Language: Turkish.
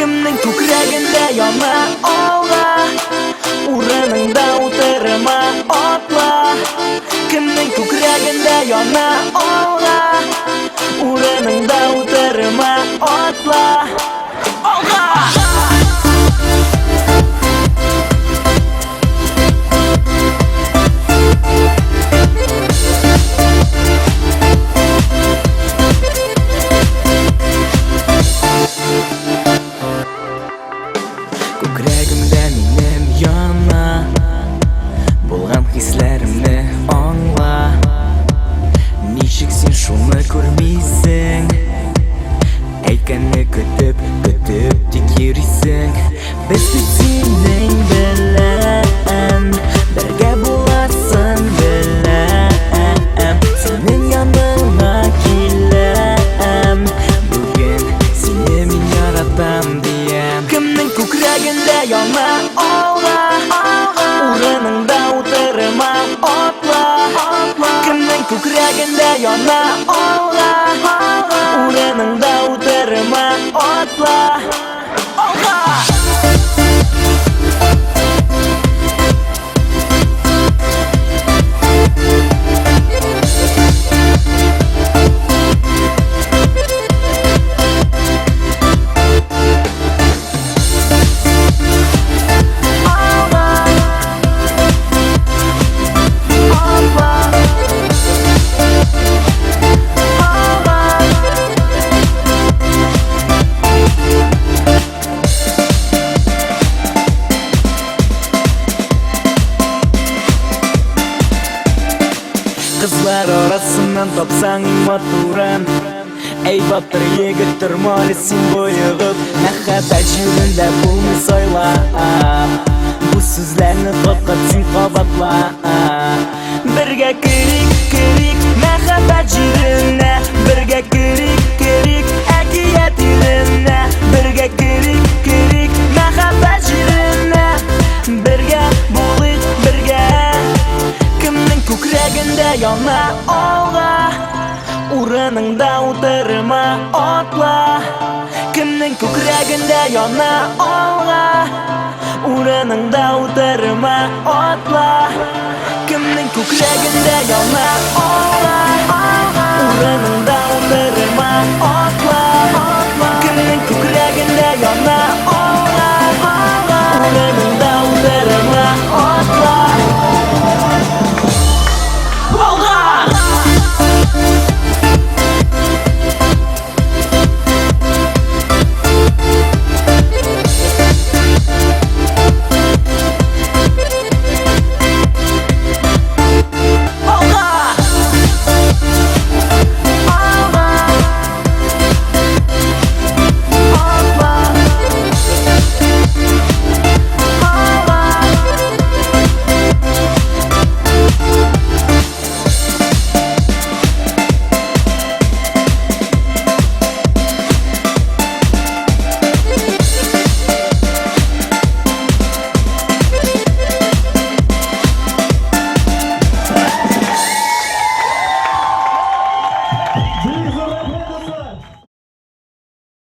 Kimning ko'kragida yonma olg'a, o'riningda o'tirma otla. Kimning ko'kragida yonma olg'a, o'riningda o'tirma otla. Olg'a! Ko'kragimda menim yonma, bo'lgan hislarimni angla. Nishik sen shuni ko'rmaysan, aytganni kutib tik yurisen. Biz sening bilan birga bo'lasan bilan, sening yoningga kelam, bugun seni men yaratam deyam. Kimning ko'kragida yonma olg'a, o'riningda o'tirma otla. Kimning ko'kragida yonma olg'a, o'riningda o'tirma otla. Olg'a! Kızlar arasından topsan motoran, ey batır yigittir malisin boyuğup, mehabbet yolunda bulmuş soylap, bu sözlerini tokatsin kabatlap. Birga kirik mehabbet yoluna, birga kirik akiyat yoluna, birga kirik mehabbet yoluna, birga bo'lik birga. Kimning ko'kragida yonma olg'a, o'riningda o'tirma otla. Kimning ko'kragida yonma olg'a, o'riningda o'tirma otla. Kimning ko'kragida yonma olg'a, o'riningda o'tirma otla.